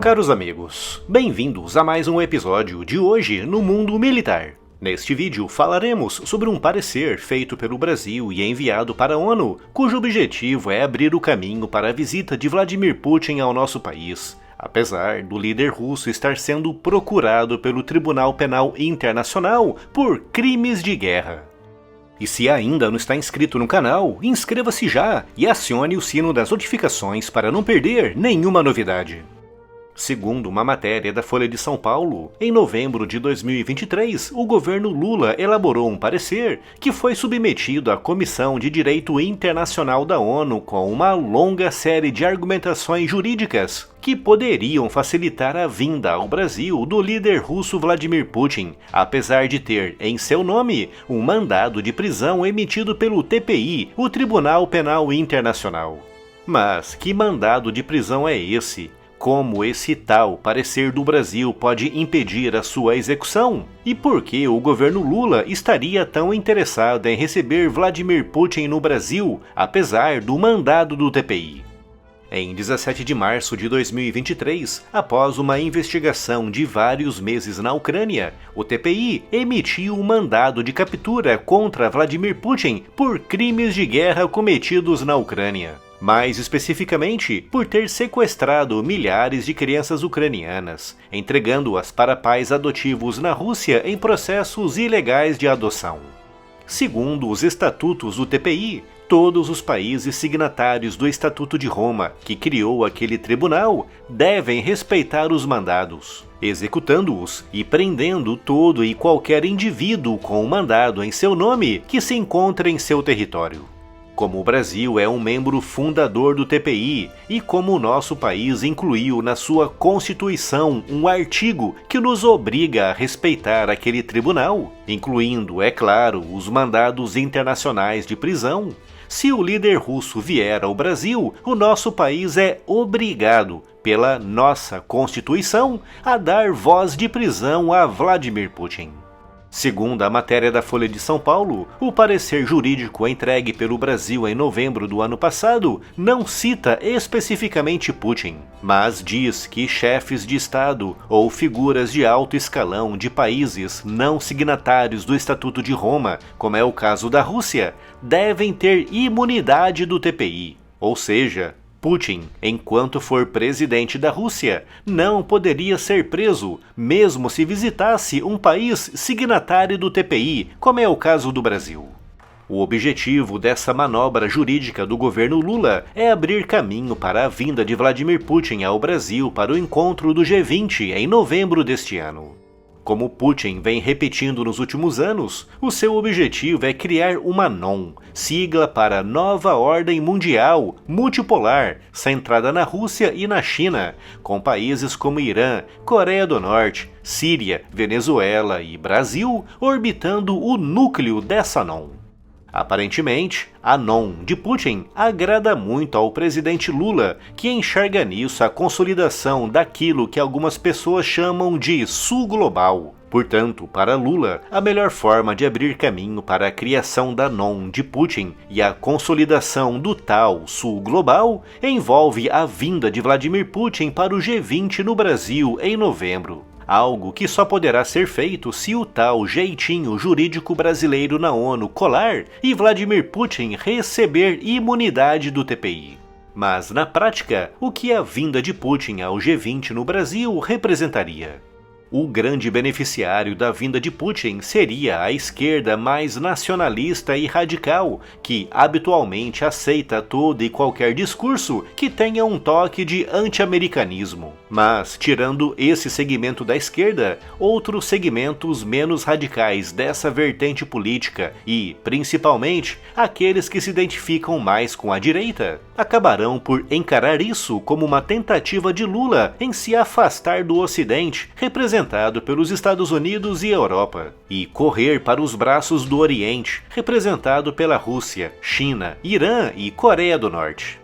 Caros amigos, bem-vindos a mais um episódio de Hoje no Mundo Militar. Neste vídeo falaremos sobre um parecer feito pelo Brasil e enviado para a ONU, cujo objetivo é abrir o caminho para a visita de Vladimir Putin ao nosso país, apesar do líder russo estar sendo procurado pelo Tribunal Penal Internacional por crimes de guerra. E se ainda não está inscrito no canal, inscreva-se já e acione o sino das notificações para não perder nenhuma novidade. Segundo uma matéria da Folha de São Paulo, em novembro de 2023, o governo Lula elaborou um parecer que foi submetido à Comissão de Direito Internacional da ONU com uma longa série de argumentações jurídicas que poderiam facilitar a vinda ao Brasil do líder russo Vladimir Putin, apesar de ter em seu nome um mandado de prisão emitido pelo TPI, o Tribunal Penal Internacional. Mas que mandado de prisão é esse? Como esse tal parecer do Brasil pode impedir a sua execução? E por que o governo Lula estaria tão interessado em receber Vladimir Putin no Brasil, apesar do mandado do TPI? Em 17 de março de 2023, após uma investigação de vários meses na Ucrânia, o TPI emitiu um mandado de captura contra Vladimir Putin por crimes de guerra cometidos na Ucrânia. Mais especificamente, por ter sequestrado milhares de crianças ucranianas, entregando-as para pais adotivos na Rússia em processos ilegais de adoção. Segundo os estatutos do TPI, todos os países signatários do Estatuto de Roma, que criou aquele tribunal, devem respeitar os mandados, executando-os e prendendo todo e qualquer indivíduo com um mandado em seu nome que se encontre em seu território. Como o Brasil é um membro fundador do TPI e como o nosso país incluiu na sua Constituição um artigo que nos obriga a respeitar aquele tribunal, incluindo, é claro, os mandados internacionais de prisão, se o líder russo vier ao Brasil, o nosso país é obrigado, pela nossa Constituição, a dar voz de prisão a Vladimir Putin. Segundo a matéria da Folha de São Paulo, o parecer jurídico entregue pelo Brasil em novembro do ano passado não cita especificamente Putin, mas diz que chefes de Estado ou figuras de alto escalão de países não signatários do Estatuto de Roma, como é o caso da Rússia, devem ter imunidade do TPI, ou seja, Putin, enquanto for presidente da Rússia, não poderia ser preso, mesmo se visitasse um país signatário do TPI, como é o caso do Brasil. O objetivo dessa manobra jurídica do governo Lula é abrir caminho para a vinda de Vladimir Putin ao Brasil para o encontro do G20 em novembro deste ano. Como Putin vem repetindo nos últimos anos, o seu objetivo é criar uma NOM, sigla para Nova Ordem Mundial Multipolar, centrada na Rússia e na China, com países como Irã, Coreia do Norte, Síria, Venezuela e Brasil orbitando o núcleo dessa NOM. Aparentemente, a NOM de Putin agrada muito ao presidente Lula, que enxerga nisso a consolidação daquilo que algumas pessoas chamam de Sul Global. Portanto, para Lula, a melhor forma de abrir caminho para a criação da NOM de Putin e a consolidação do tal Sul Global envolve a vinda de Vladimir Putin para o G20 no Brasil em novembro. Algo que só poderá ser feito se o tal jeitinho jurídico brasileiro na ONU colar e Vladimir Putin receber imunidade do TPI. Mas, na prática, o que a vinda de Putin ao G20 no Brasil representaria? O grande beneficiário da vinda de Putin seria a esquerda mais nacionalista e radical, que habitualmente aceita todo e qualquer discurso que tenha um toque de anti-americanismo. Mas, tirando esse segmento da esquerda, outros segmentos menos radicais dessa vertente política e, principalmente, aqueles que se identificam mais com a direita, acabarão por encarar isso como uma tentativa de Lula em se afastar do Ocidente, representado pelos Estados Unidos e Europa, e correr para os braços do Oriente, representado pela Rússia, China, Irã e Coreia do Norte.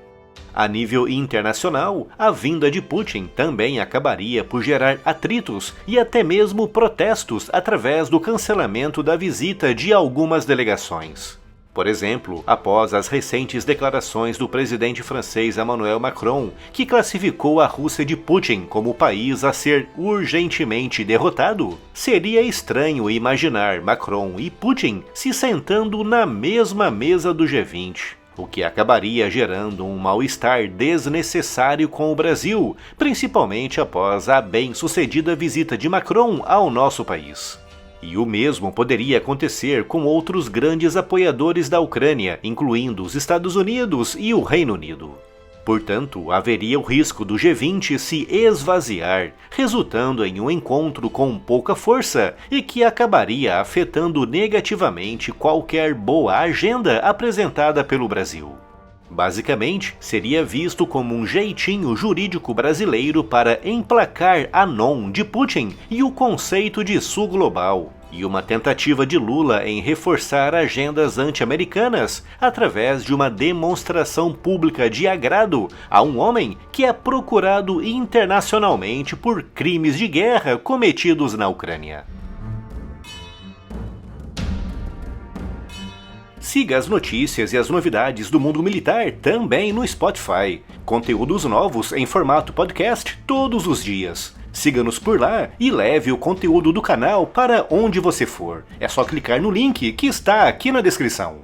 A nível internacional, a vinda de Putin também acabaria por gerar atritos e até mesmo protestos através do cancelamento da visita de algumas delegações. Por exemplo, após as recentes declarações do presidente francês Emmanuel Macron, que classificou a Rússia de Putin como o país a ser urgentemente derrotado, seria estranho imaginar Macron e Putin se sentando na mesma mesa do G20, o que acabaria gerando um mal-estar desnecessário com o Brasil, principalmente após a bem-sucedida visita de Macron ao nosso país. E o mesmo poderia acontecer com outros grandes apoiadores da Ucrânia, incluindo os Estados Unidos e o Reino Unido. Portanto, haveria o risco do G20 se esvaziar, resultando em um encontro com pouca força e que acabaria afetando negativamente qualquer boa agenda apresentada pelo Brasil. Basicamente, seria visto como um jeitinho jurídico brasileiro para emplacar a non de Putin e o conceito de sul global, e uma tentativa de Lula em reforçar agendas anti-americanas através de uma demonstração pública de agrado a um homem que é procurado internacionalmente por crimes de guerra cometidos na Ucrânia. Siga as notícias e as novidades do mundo militar também no Spotify. Conteúdos novos em formato podcast todos os dias. Siga-nos por lá e leve o conteúdo do canal para onde você for. É só clicar no link que está aqui na descrição.